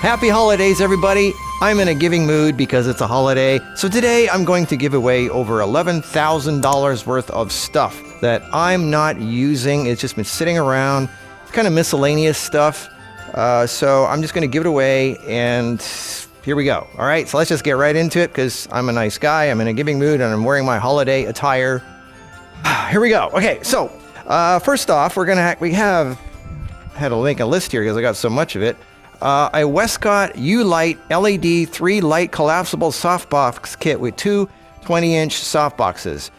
Happy holidays, everybody. I'm in a giving mood because it's a holiday. So today I'm going to give away over $11,000 worth of stuff that I'm not using. It's just been sitting around. It's kind of miscellaneous stuff. So I'm just going to give it away, and here we go. All right, so let's just get right into it because I'm a nice guy. I'm in a giving mood and I'm wearing my holiday attire. Here we go. Okay, so first off, we had to link a list here because I got so much of it. A Westcott uLite LED 3 light collapsible softbox kit with two 20-inch softboxes.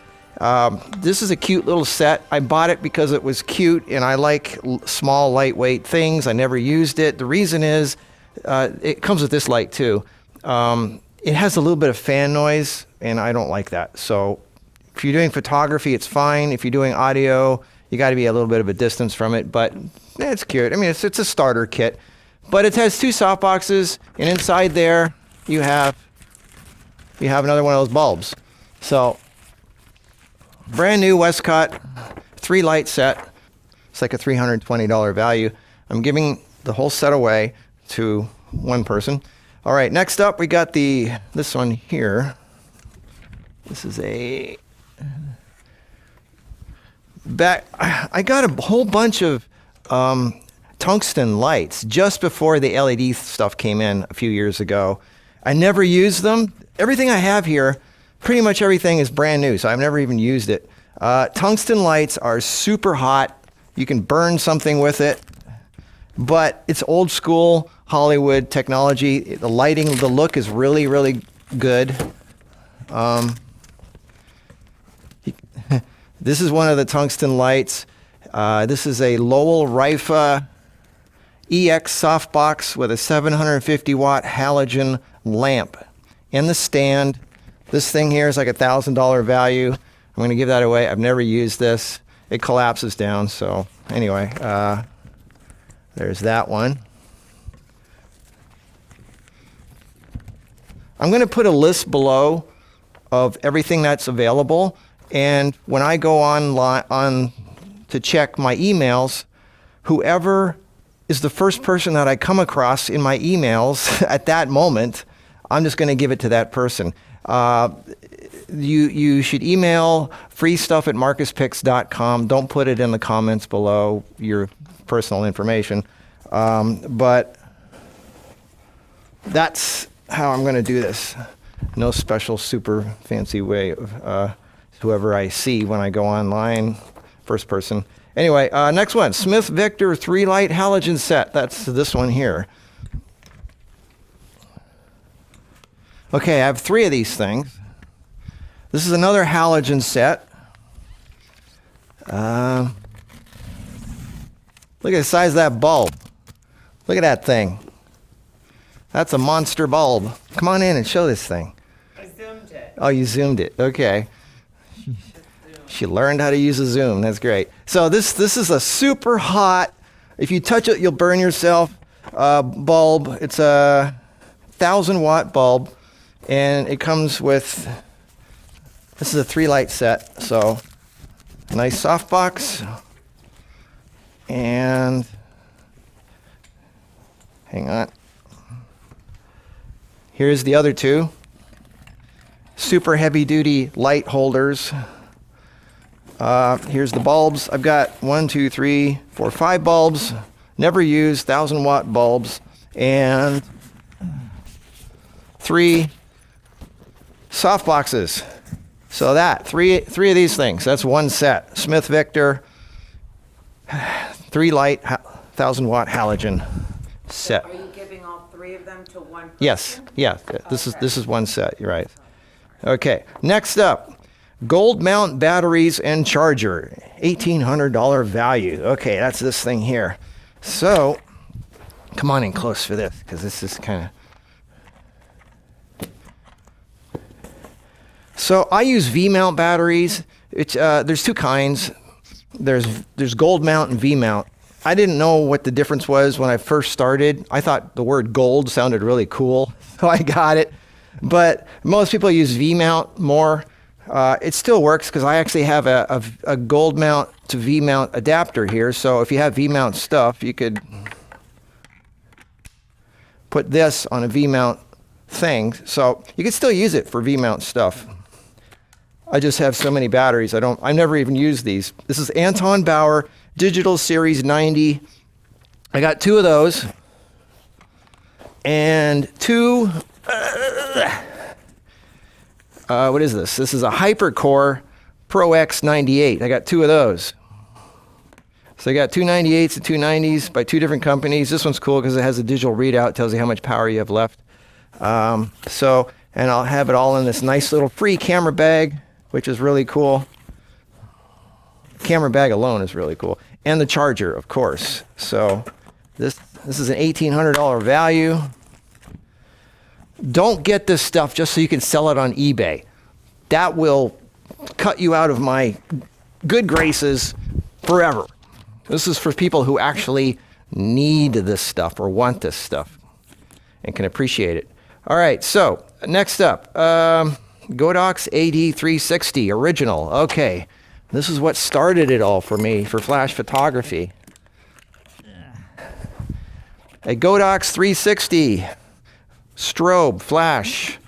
This is a cute little set. I bought it because it was cute and I like small, lightweight things. I never used it. The reason is it comes with this light too. It has a little bit of fan noise and I don't like that. So if you're doing photography, it's fine. If you're doing audio, you got to be a little bit of a distance from it, but it's cute. I mean, it's a starter kit. But it has two softboxes, and inside there you have another one of those bulbs. So brand new Westcott 3 light set. It's like a $320 value. I'm giving the whole set away to one person. All right, next up we got this one here. This is I got a whole bunch of tungsten lights just before the LED stuff came in a few years ago. I never used them. Everything I have here, pretty much everything is brand new, so I've never even used it. Tungsten lights are super hot. You can burn something with it, but it's old school Hollywood technology. The lighting, the look is really, really good. This is one of the tungsten lights. This is a Lowel Rifa EX softbox with a 750 watt halogen lamp and the stand. This thing here is like $1,000 value. I'm going to give that away. I've never used this. It collapses down. So anyway, there's that one. I'm going to put a list below of everything that's available. And when I go on to check my emails, whoever is the first person that I come across in my emails at that moment, I'm just going to give it to that person. You should email freestuff@marcuspicks.com. Don't put it in the comments below, your personal information. But that's how I'm going to do this. No special super fancy way of whoever I see when I go online, first person. Anyway, next one, Smith Victor 3 light halogen set. That's this one here. Okay, I have 3 of these things. This is another halogen set. Look at the size of that bulb. Look at that thing. That's a monster bulb. Come on in and show this thing. I zoomed it. Oh, you zoomed it. Okay. She learned how to use a zoom. That's great. So this is a super hot, if you touch it, you'll burn yourself, bulb. It's a 1,000 watt bulb, and it comes with, this is a 3 light set. So nice softbox. And hang on. Here's the other 2. Super heavy duty light holders. Here's the bulbs. I've got 1, 2, 3, 4, 5 bulbs. Never used 1,000 watt bulbs. And 3 softboxes. So that, three of these things. That's one set. Smith Victor 3 light 1,000 watt halogen set. So are you giving all 3 of them to one person? Yes. Yeah. This is one set. You're right. Okay. Next up. Gold Mount batteries and charger, $1,800 value. Okay, that's this thing here. So, come on in close for this, because this is kind of... So, I use V-mount batteries. There's 2 kinds. There's Gold Mount and V-mount. I didn't know what the difference was when I first started. I thought the word gold sounded really cool, so I got it. But most people use V-mount more. It still works because I actually have a gold mount to V-mount adapter here. So if you have V-mount stuff, you could put this on a V-mount thing. So you can still use it for V-mount stuff. I just have so many batteries. I never even use these. This is Anton Bauer Digital Series 90. I got 2 of those. And 2, what is this? This is a Hypercore Pro-x 98. I got 2 of those. So I got 2 98s and 2 90s by 2 different companies. This one's cool because it has a digital readout, tells you how much power you have left. And I'll have it all in this nice little free camera bag, which is really cool. Camera bag alone is really cool. And the charger, of course. So this is an $1,800 value. Don't get this stuff just so you can sell it on eBay. That will cut you out of my good graces forever. This is for people who actually need this stuff or want this stuff and can appreciate it. All right, so next up, GoDoc AD360 original. Okay, this is what started it all for me for flash photography. A GoDoc 360 strobe flash.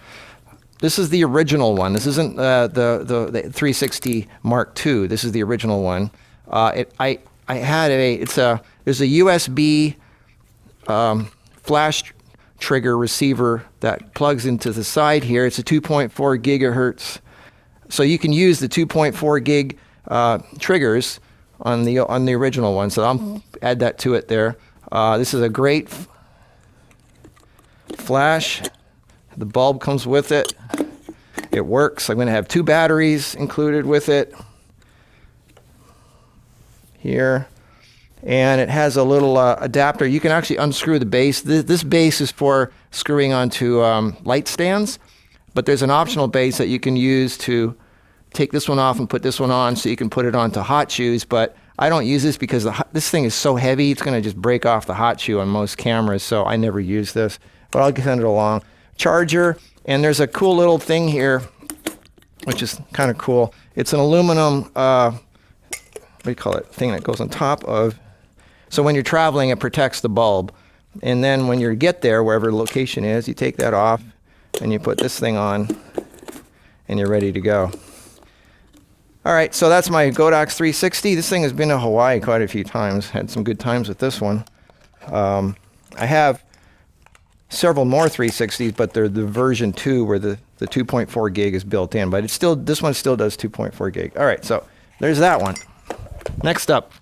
This is the original one. This isn't the 360 Mark II. This is the original one. There's a USB flash trigger receiver that plugs into the side here. It's a 2.4 gigahertz. So you can use the 2.4 gig triggers on the original one. So I'll add that to it there. This is a great flash. The bulb comes with it. It works. I'm going to have 2 batteries included with it here. And it has a little adapter. You can actually unscrew the base. This base is for screwing onto light stands, but there's an optional base that you can use to take this one off and put this one on, so you can put it onto hot shoes. But I don't use this because this thing is so heavy, it's going to just break off the hot shoe on most cameras, so I never use this. But I'll send it along. Charger, and there's a cool little thing here, which is kind of cool. It's an aluminum, what do you call it, thing that goes on top of. So when you're traveling, it protects the bulb. And then when you get there, wherever the location is, you take that off and you put this thing on and you're ready to go. All right, so that's my GoDoc 360. This thing has been to Hawaii quite a few times. Had some good times with this one. I have several more 360s, but they're the version 2 where the 2.4 gig is built in. But this one still does 2.4 gig. All right, so there's that one. Next up.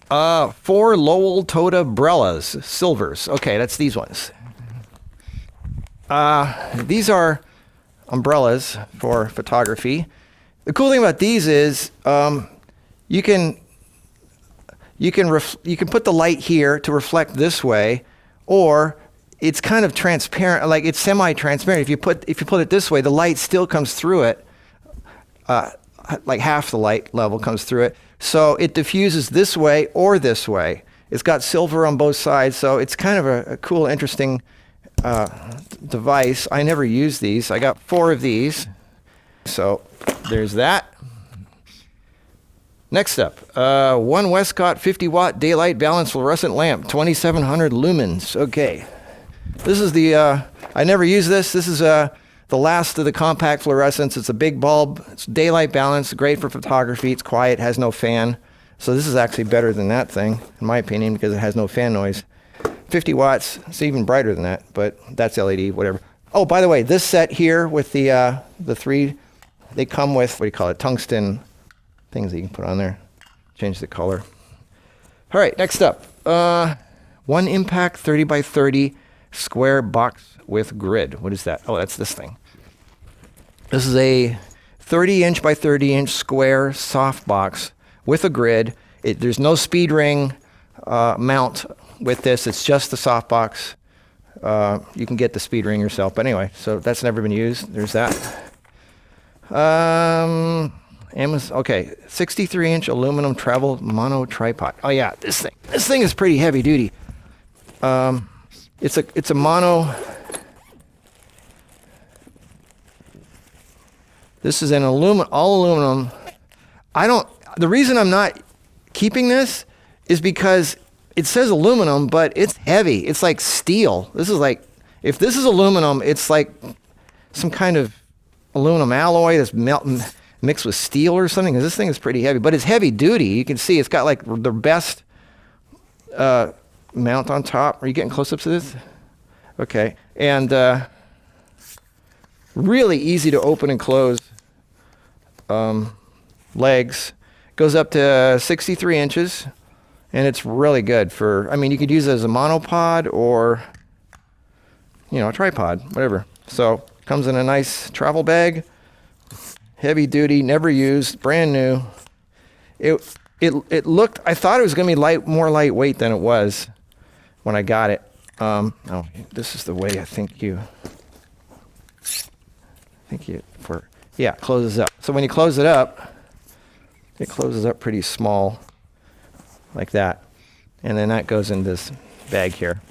4 Lowell Toda Brellas, silvers. Okay, that's these ones. These are umbrellas for photography. The cool thing about these is you can put the light here to reflect this way, or it's kind of transparent, like it's semi-transparent. If you put it this way, the light still comes through it. Like half the light level comes through it. So it diffuses this way or this way. It's got silver on both sides, so it's kind of a cool, interesting device. I never use these. I got 4 of these. So there's that. Next up, 1 Westcott 50-watt daylight balanced fluorescent lamp, 2700 lumens. Okay. This is I never use this. This is the last of the compact fluorescents. It's a big bulb. It's daylight balanced, great for photography. It's quiet, has no fan. So this is actually better than that thing, in my opinion, because it has no fan noise. 50 watts, it's even brighter than that, but that's LED, whatever. Oh, by the way, this set here with the 3, they come with, what do you call it, tungsten things that you can put on there. Change the color. All right, next up. 1 impact 30 by 30 square box with grid. What is that? Oh, that's this thing. This is a 30-inch by 30-inch square softbox with a grid. There's no speed ring mount with this. It's just the softbox. You can get the speed ring yourself. But anyway, so that's never been used. There's that. Amazon, okay, 63-inch aluminum travel mono tripod. Oh yeah, this thing. This thing is pretty heavy duty. It's a mono. This is an all aluminum. The reason I'm not keeping this is because it says aluminum, but it's heavy. It's like steel. This is like, if this is aluminum, it's like some kind of aluminum alloy that's mixed with steel or something, because this thing is pretty heavy, but it's heavy duty. You can see it's got like the best mount on top. Are you getting close-ups to this? Okay. And really easy to open and close legs. Goes up to 63 inches, and it's really good for, I mean, you could use it as a monopod or, you know, a tripod, whatever. So comes in a nice travel bag, heavy duty, never used, brand new. It looked, I thought it was going to be more lightweight than it was when I got it. Oh, this is the way I think you closes up. So when you close it up, it closes up pretty small, like that. And then that goes in this bag here.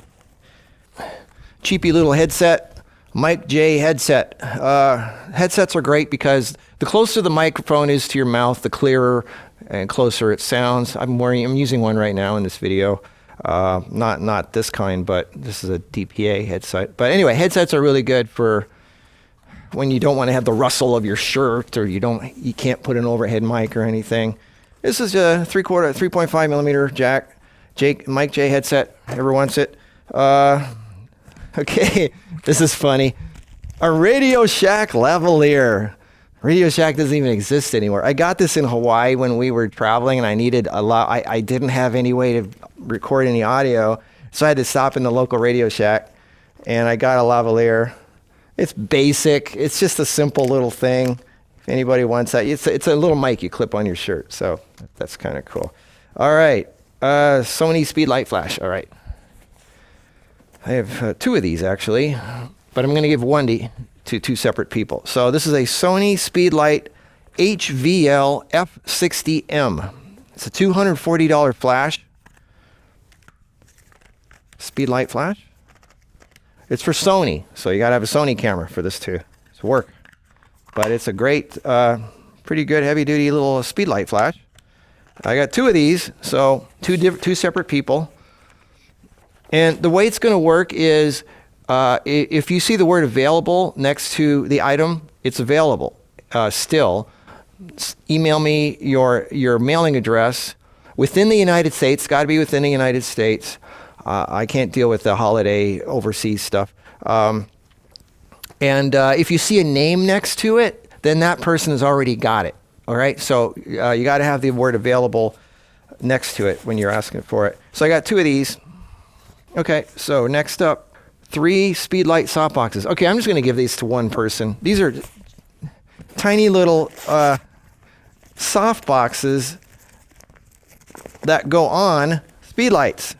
Cheapy little headset, Mic J headset. Headsets are great because the closer the microphone is to your mouth, the clearer and closer it sounds. I'm using one right now in this video. Not this kind, but this is a DPA headset. But anyway, headsets are really good for when you don't want to have the rustle of your shirt, or you can't put an overhead mic or anything. This is a 3.5 millimeter jack, Mic J headset. Ever wants it? Okay, this is funny. A Radio Shack lavalier. Radio Shack doesn't even exist anymore. I got this in Hawaii when we were traveling, and I needed a lot. I didn't have any way to record any audio, so I had to stop in the local Radio Shack, and I got a lavalier. It's basic. It's just a simple little thing. If anybody wants that, it's a little mic you clip on your shirt, so that's kind of cool. All right, Sony Speedlight flash. All right, I have two of these actually, but I'm going to give one to two separate people. So this is a Sony Speedlight HVL F60M. It's a $240 flash. Speedlight flash. It's for Sony, so you gotta have a Sony camera for this to work. But it's a great, pretty good heavy-duty little Speedlight flash. I got two of these, so two separate people. And the way it's going to work is, if you see the word available next to the item, it's available still. Email me your mailing address within the United States. It's got to be within the United States. I can't deal with the holiday overseas stuff. And if you see a name next to it, then that person has already got it. All right, so you got to have the word available next to it when you're asking for it. So I got two of these. Okay, so next up, 3 Speedlight softboxes. Okay, I'm just going to give these to one person. These are tiny little softboxes that go on Speedlights.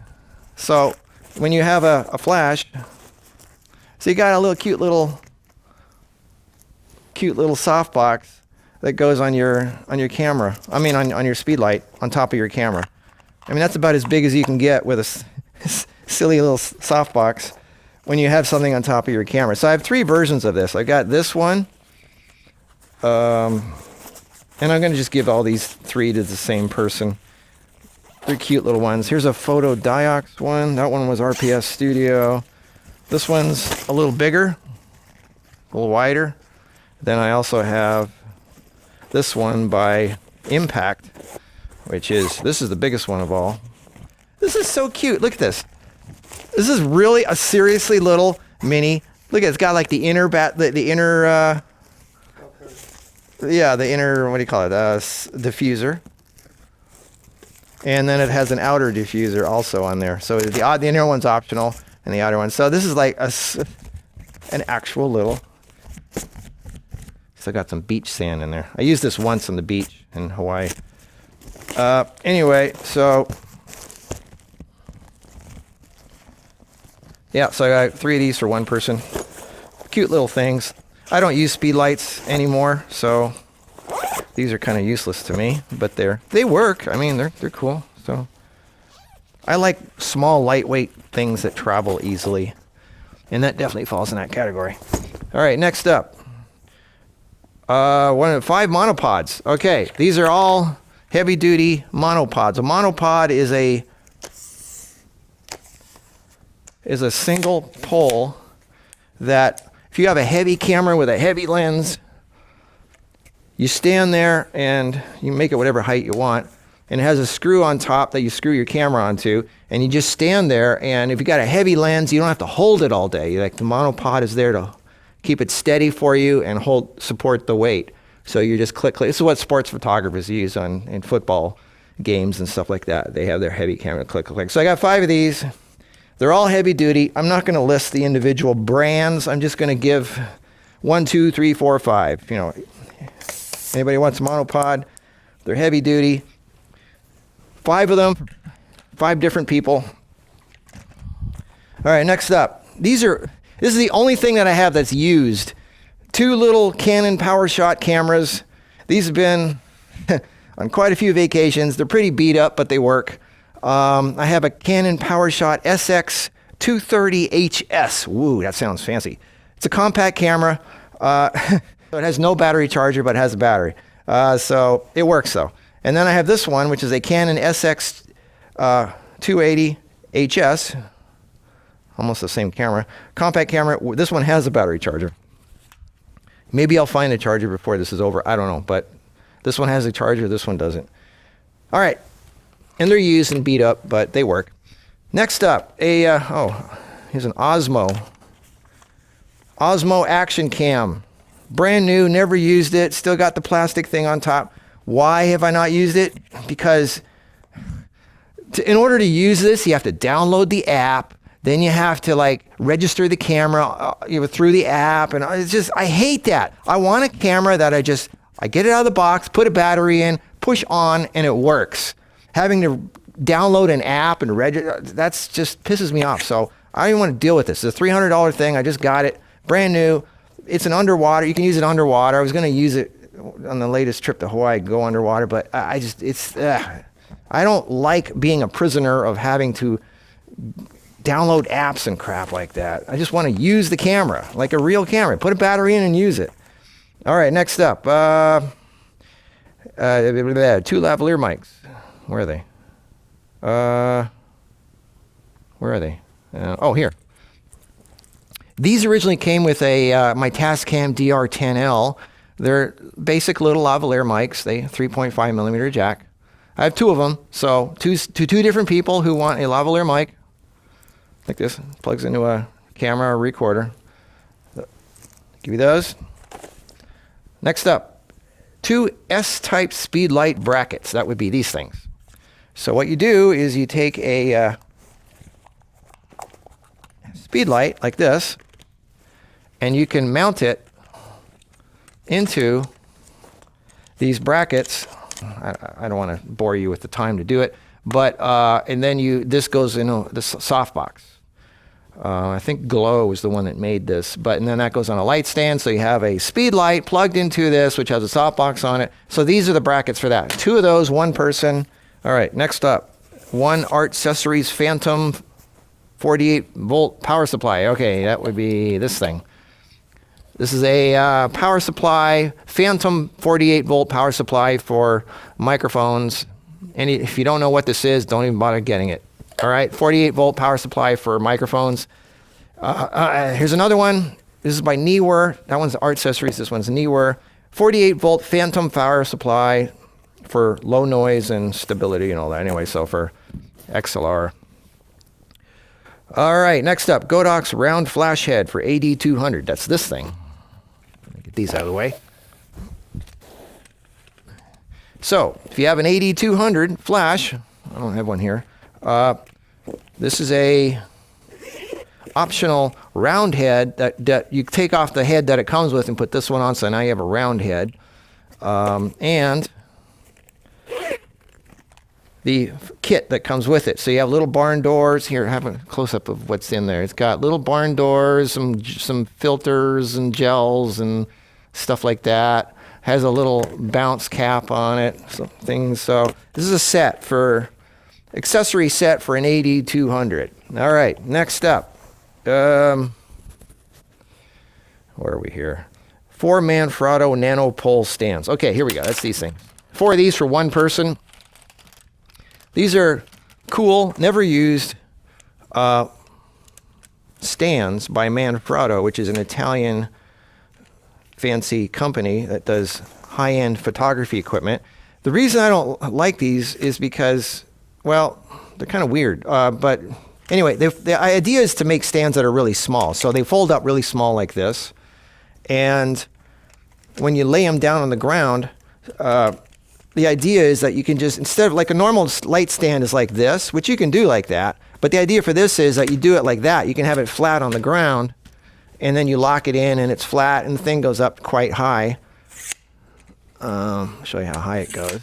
So when you have a flash, so you got a little cute little softbox that goes on your camera. I mean on your Speedlight on top of your camera. I mean that's about as big as you can get with a silly little softbox when you have something on top of your camera. So I have 3 versions of this. I got this one, and I'm going to just give all these 3 to the same person. They're cute little ones. Here's a Photo Diox one. That one was RPS Studio. This one's a little bigger, a little wider. Then I also have this one by Impact, this is the biggest one of all. This is so cute. Look at this. This is really a seriously little mini. Look at it. It's got like the inner what do you call it? Diffuser. And then it has an outer diffuser also on there. So the inner one's optional and the outer one. So this is like an actual little. Still got some beach sand in there. I used this once on the beach in Hawaii. Anyway, so yeah, so I got 3 of these for one person. Cute little things. I don't use Speedlights anymore, so these are kind of useless to me, but they work. I mean, they're cool. So I like small, lightweight things that travel easily, and that definitely falls in that category. All right, next up, 5 monopods. Okay, these are all heavy-duty monopods. A monopod is is a single pole that if you have a heavy camera with a heavy lens, you stand there and you make it whatever height you want, and it has a screw on top that you screw your camera onto, and you just stand there, and if you got a heavy lens, you don't have to hold it all day. Like the monopod is there to keep it steady for you and support the weight. So you just click. This is what sports photographers use in football games and stuff like that. They have their heavy camera, click. So I got 5 of these. They're all heavy duty. I'm not going to list the individual brands. I'm just going to give 1, 2, 3, 4, 5. You know, anybody wants a monopod? They're heavy duty. 5 of them, 5 different people. All right, next up. This is the only thing that I have that's used. 2 little Canon PowerShot cameras. These have been on quite a few vacations. They're pretty beat up, but they work. I have a Canon PowerShot SX230HS. Woo, that sounds fancy. It's a compact camera. It has no battery charger, but it has a battery. So it works though. And then I have this one, which is a Canon SX280HS. Almost the same camera. Compact camera. This one has a battery charger. Maybe I'll find a charger before this is over. I don't know, but this one has a charger, this one doesn't. All right, and they're used and beat up, but they work. Next up, here's an Osmo Action Cam. Brand new, never used it, still got the plastic thing on top. Why have I not used it? Because in order to use this, you have to download the app. Then you have to like register the camera through the app, and it's just, I hate that. I want a camera that I get it out of the box, put a battery in, push on, and it works. Having to download an app and register, that's just pisses me off. So I don't even want to deal with this. It's a $300 thing. I just got it, brand new. It's an underwater. You can use it underwater. I was going to use it on the latest trip to Hawaii, go underwater, but I don't like being a prisoner of having to download apps and crap like that. I just want to use the camera like a real camera. Put a battery in and use it. All right, next up. 2 lavalier mics. Where are they? Oh, here. These originally came with my Tascam DR10L. They're basic little lavalier mics. They 3.5 millimeter jack. I have 2 of them. So two different people who want a lavalier mic. Like this, plugs into a camera or recorder. Give you those. Next up, 2 S-type speedlight brackets. That would be these things. So what you do is you take a speedlight like this, and you can mount it into these brackets. I don't want to bore you with the time to do it, but and then this goes in the softbox. I think Glow was the one that made this, and then that goes on a light stand, so you have a speed light plugged into this, which has a softbox on it. So these are the brackets for that. 2 of those, 1 person. All right, next up, 1 Art Accessories Phantom 48-volt power supply. Okay, that would be this thing. This is a power supply, Phantom 48-volt power supply for microphones. And if you don't know what this is, don't even bother getting it. All right, 48-volt power supply for microphones. Here's another one. This is by Neewer. That one's Art Accessories. This one's Neewer. 48-volt Phantom power supply for low noise and stability and all that. Anyway, so for XLR. All right, next up, GoDoc's round flash head for AD200. That's this thing. Let me get these out of the way. So, if you have an AD200 flash, I don't have one here. This is a optional round head that you take off the head that it comes with and put this one on, so now you have a round head. And the kit that comes with it. So you have little barn doors. Here, have a close-up of what's in there. It's got little barn doors, some filters and gels and stuff like that. Has a little bounce cap on it, some things. So this is a accessory set for an AD200. All right, next up. Where are we here? 4 Manfrotto nano pole stands. Okay, here we go. That's these things. 4 of these for 1 person. These are cool, never used. stands by Manfrotto, which is an Italian fancy company that does high-end photography equipment. The reason I don't like these is because, well, they're kind of weird. But anyway, the idea is to make stands that are really small. So they fold up really small like this. And when you lay them down on the ground, the idea is that you can just, instead of like a normal light stand is like this, which you can do like that. But the idea for this is that you do it like that. You can have it flat on the ground, and then you lock it in and it's flat and the thing goes up quite high. I'll show you how high it goes.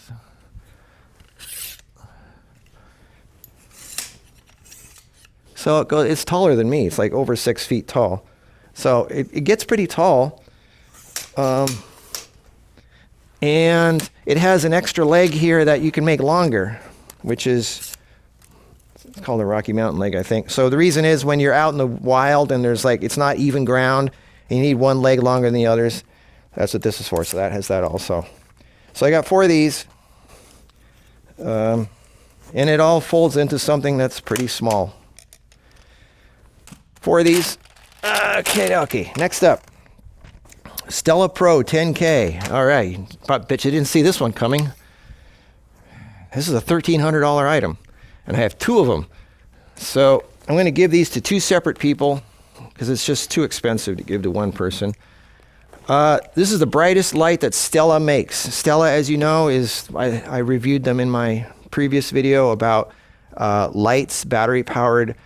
So it's taller than me. It's like over 6 feet tall. So it gets pretty tall. And it has an extra leg here that you can make longer, which is, it's called a Rocky Mountain leg, I think. So the reason is when you're out in the wild and there's like, it's not even ground, and you need one leg longer than the others, that's what this is for. So that has that also. So I got 4 of these. And it all folds into something that's pretty small. 4 of these. Okay. Next up. Stella Pro 10K. All right. Bet you didn't see this one coming. This is a $1,300 item. And I have 2 of them. So I'm going to give these to 2 separate people because it's just too expensive to give to one person. This is the brightest light that Stella makes. Stella, as you know, is, I reviewed them in my previous video about lights, battery-powered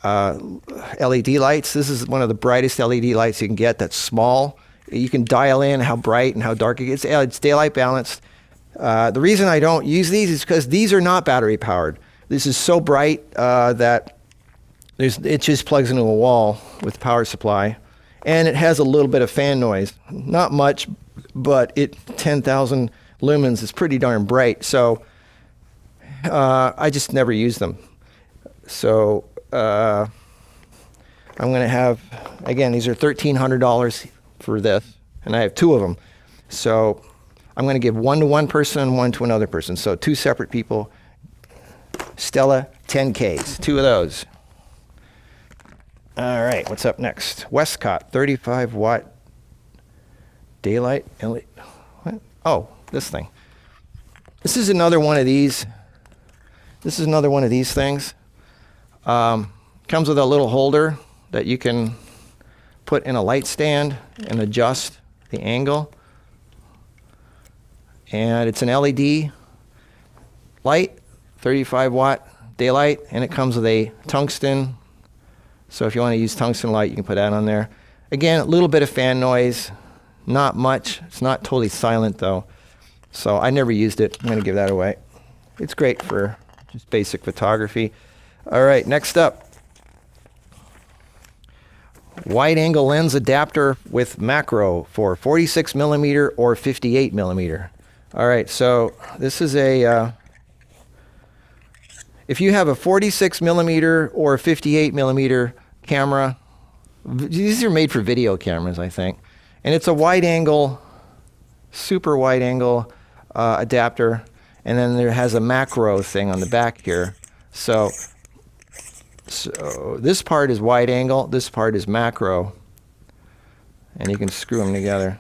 LED lights. This is one of the brightest LED lights you can get that's small. You can dial in how bright and how dark it gets. It's daylight balanced. The reason I don't use these is because these are not battery-powered. This is so bright that it just plugs into a wall with power supply. And it has a little bit of fan noise. Not much, but 10,000 lumens is pretty darn bright. So I just never use them. So I'm going to have, again, these are $1,300 for this, and I have 2 of them. So I'm going to give 1 to one person and 1 to another person. So 2 separate people. Stella 10Ks, 2 of those. All right, what's up next? Westcott 35 watt daylight LED. What? Oh, this thing. This is another one of these. This is another one of these things. Comes with a little holder that you can put in a light stand and adjust the angle. And it's an LED light, 35 watt daylight, and it comes with a tungsten. So if you want to use tungsten light, you can put that on there. Again, a little bit of fan noise, not much. It's not totally silent though. So I never used it. I'm going to give that away. It's great for just basic photography. All right, next up. Wide angle lens adapter with macro for 46 millimeter or 58 millimeter. All right, so this is a, if you have a 46 millimeter or 58 millimeter camera, these are made for video cameras, I think. And it's a wide angle, super wide angle adapter. And then there has a macro thing on the back here. So this part is wide angle, this part is macro. And you can screw them together.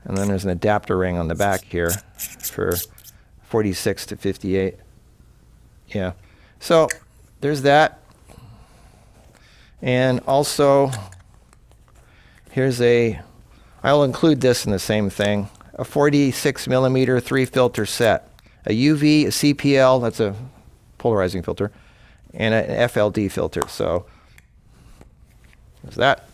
And then there's an adapter ring on the back here for 46 to 58. Yeah. So there's that. And also, here's I'll include this in the same thing, a 46 millimeter 3 filter set, a UV, a CPL, that's a polarizing filter, and an FLD filter. So there's that.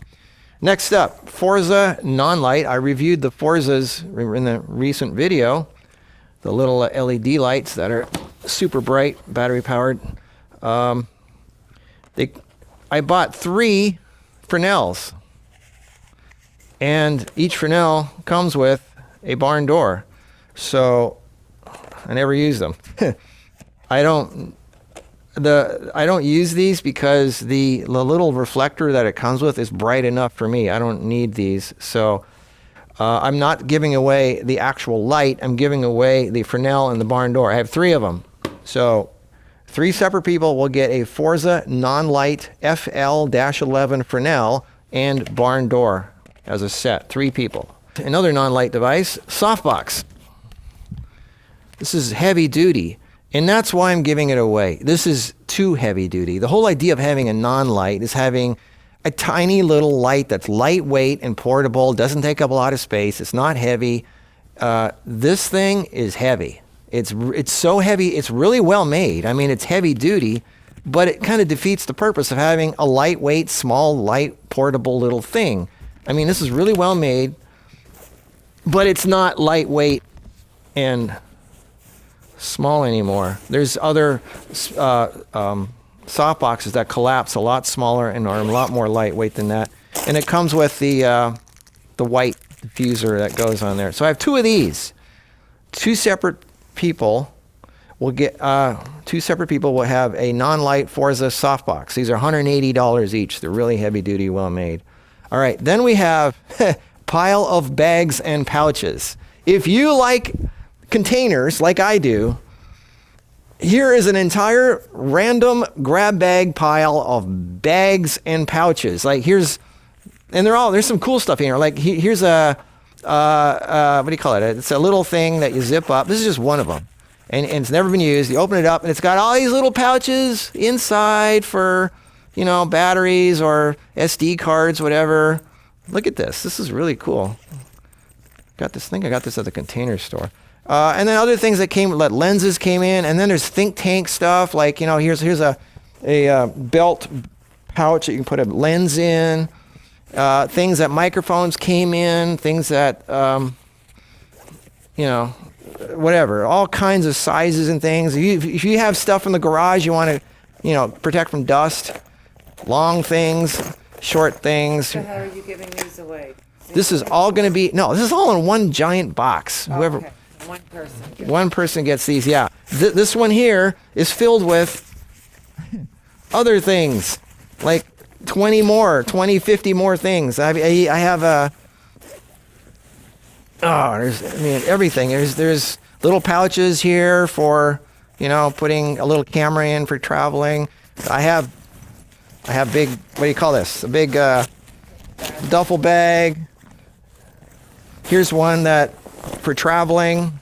Next up, Forza non-light. I reviewed the Forzas in the recent video, the little LED lights that are super bright, battery powered. I bought 3 Fresnels, and each Fresnel comes with a barn door, so I never use them. I don't use these because the little reflector that it comes with is bright enough for me. I don't need these, so I'm not giving away the actual light. I'm giving away the Fresnel and the barn door. I have 3 of them, so 3 separate people will get a Forza non-light FL-11 Fresnel and barn door as a set. 3 people. Another non-light device, softbox. This is heavy duty, and that's why I'm giving it away. This is too heavy duty. The whole idea of having a non-light is having a tiny little light that's lightweight and portable, doesn't take up a lot of space, it's not heavy. This thing is heavy. It's so heavy, it's really well made. I mean, it's heavy duty, but it kind of defeats the purpose of having a lightweight, small, light, portable little thing. I mean, this is really well made, but it's not lightweight and small anymore. There's other softboxes that collapse a lot smaller and are a lot more lightweight than that. And it comes with the white diffuser that goes on there. So I have 2 of these. 2 separate people will get 2 separate people will have a non-light Forza softbox. These are $180 each. They're really heavy duty, well made. All right, then we have pile of bags and pouches. If you like containers like I do, here is an entire random grab bag pile of bags and pouches. Like there's some cool stuff in here. Like here's a what do you call it? It's a little thing that you zip up. This is just one of them, and it's never been used. You open it up, and it's got all these little pouches inside for, you know, batteries or SD cards, whatever. Look at this. This is really cool. I got this at the Container Store. And then other things that lenses came in, and then there's think tank stuff. Like, you know, here's a belt pouch that you can put a lens in. Things that microphones came in, things that, you know, whatever, all kinds of sizes and things. If you have stuff in the garage you want to, you know, protect from dust, long things, short things. So how are you giving these away? This is all going to be, this is all in one giant box. Oh, Whoever, okay. One person gets these, yeah. This one here is filled with other things, like 20, 50 more things. I have everything. There's little pouches here for, you know, putting a little camera in for traveling. I have big, what do you call this? A big duffel bag. Here's one that for traveling,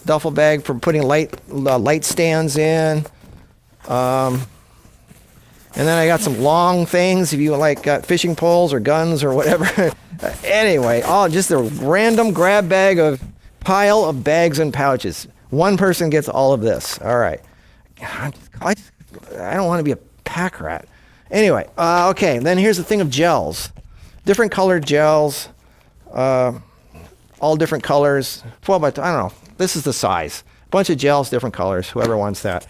duffel bag for putting light stands in. And then I got some long things if you like fishing poles or guns or whatever. Anyway, just a random grab bag of pile of bags and pouches. One person gets all of this. All right. I don't want to be a pack rat. Anyway, okay. Then here's the thing of gels. Different colored gels. All different colors. 12 by, I don't know. This is the size. Bunch of gels, different colors. Whoever wants that.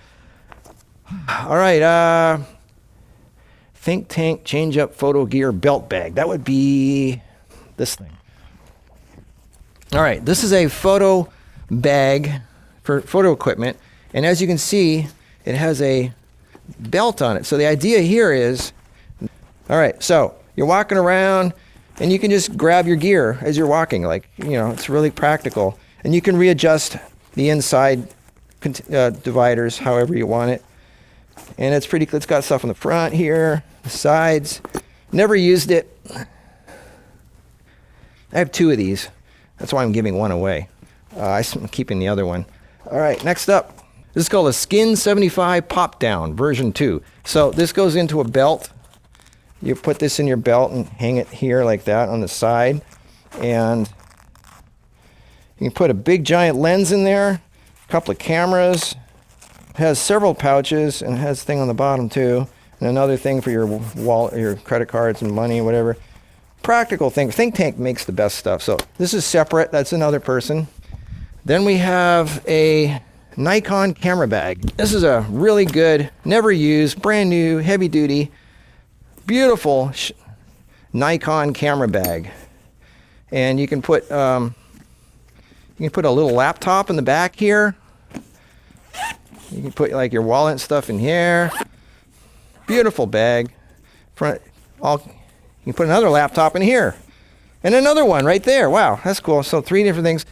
All right. Think tank change up photo gear belt bag. That would be this thing. All right. This is a photo bag for photo equipment. And as you can see, it has a belt on it. So the idea here is, all right, so you're walking around and you can just grab your gear as you're walking. Like, you know, it's really practical. And you can readjust the inside dividers however you want it. And it's got stuff on the front here, the sides. Never used it. I have 2 of these. That's why I'm giving one away. I'm keeping the other one. All right, next up. This is called a Skin 75 Pop Down version 2. So this goes into a belt. You put this in your belt and hang it here like that on the side. And you can put a big giant lens in there, a couple of cameras. It has several pouches and it has a thing on the bottom too. And another thing for your wallet, your credit cards and money, whatever. Practical thing. Think Tank makes the best stuff. So this is separate. That's another person. Then we have a Nikon camera bag. This is a really good, never used, brand new, heavy duty, beautiful Nikon camera bag. And you can put a little laptop in the back here. You can put like your wallet and stuff in here. Beautiful bag. You can put another laptop in here. And another one right there. Wow, that's cool. So 3 different things.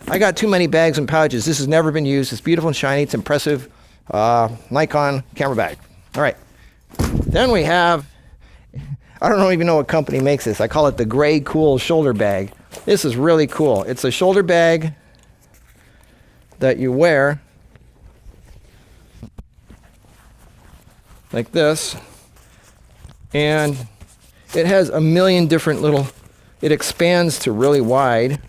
I got too many bags and pouches. This has never been used. It's beautiful and shiny. It's impressive. Nikon camera bag. All right. Then we have, I don't even know what company makes this. I call it the Gray Cool shoulder bag. This is really cool. It's a shoulder bag that you wear like this, and it has a million different little, it expands to really wide.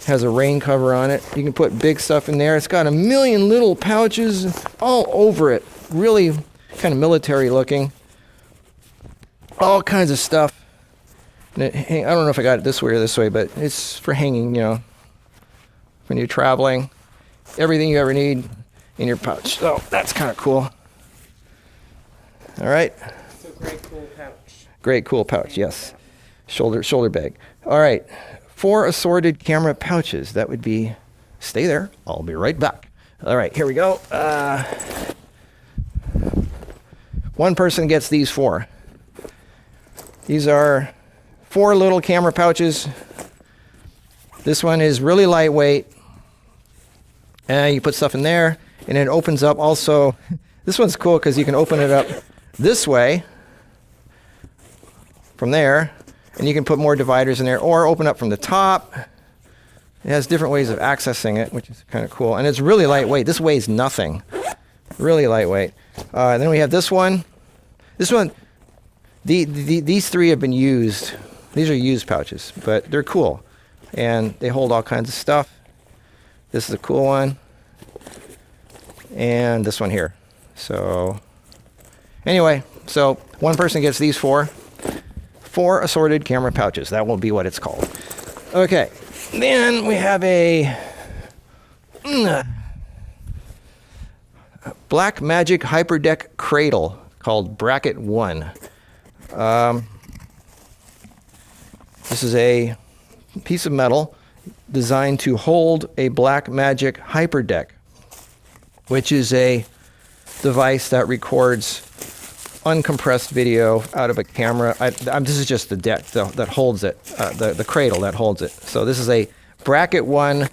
Has a rain cover on it. You can put big stuff in there. It's got a million little pouches all over it. Really kind of military looking. All kinds of stuff. And I don't know if I got it this way or this way, but it's for hanging, you know, when you're traveling. Everything you ever need in your pouch. So that's kind of cool. All right. It's a great cool pouch. Great cool pouch, yes. Shoulder bag. All right. 4 assorted camera pouches. That would be, stay there. I'll be right back. All right, here we go. One person gets these 4. These are 4 little camera pouches. This one is really lightweight. You put stuff in there, and it opens up also. This one's cool because you can open it up this way from there. And you can put more dividers in there or open up from the top. It has different ways of accessing it, which is kind of cool. And it's really lightweight. This weighs nothing. Really lightweight. Then we have this one. This one, these 3 have been used. These are used pouches, but they're cool. And they hold all kinds of stuff. This is a cool one. And this one here. So, anyway, so one person gets these 4 assorted camera pouches. That will be what it's called. Okay. Then we have a Black Magic Hyperdeck cradle called Bracket 1. This is a piece of metal designed to hold a Black Magic Hyperdeck, which is a device that records uncompressed video out of a camera. This is just the deck that holds it, the cradle that holds it. So this is a Bracket 1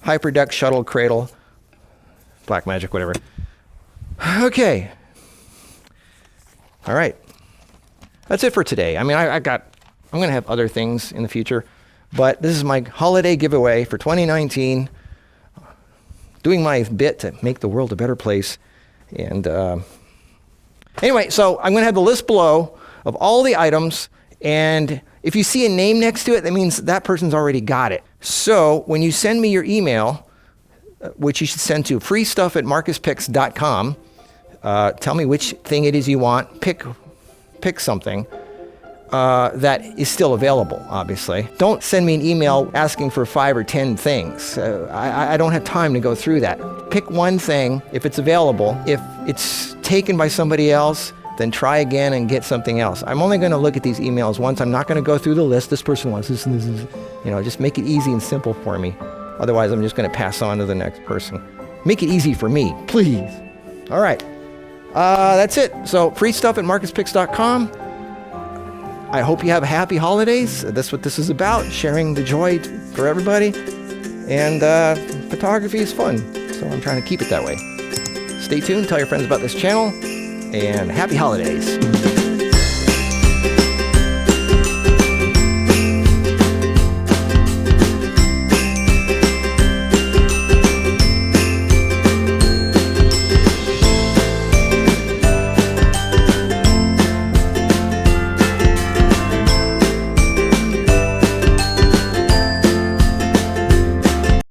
Hyperdeck shuttle cradle, Blackmagic, whatever. Okay. All right. That's it for today. I mean, I'm going to have other things in the future, but this is my holiday giveaway for 2019. Doing my bit to make the world a better place. And anyway, so I'm going to have the list below of all the items, and if you see a name next to it, that means that person's already got it. So when you send me your email, which you should send to freestuff@marcuspicks.com, tell me which thing it is you want. Pick something that is still available, obviously. Don't send me an email asking for 5 or 10 things. I don't have time to go through that. Pick one thing if it's available. If it's taken by somebody else, then try again and get something else. I'm only going to look at these emails once. I'm not going to go through the list. This person wants this and this is, just make it easy and simple for me. Otherwise, I'm just going to pass on to the next person. Make it easy for me, please. All right. That's it. So freestuff@marcuspicks.com. I hope you have happy holidays. That's what this is about, sharing the joy for everybody. And photography is fun, so I'm trying to keep it that way. Stay tuned, tell your friends about this channel, and happy holidays.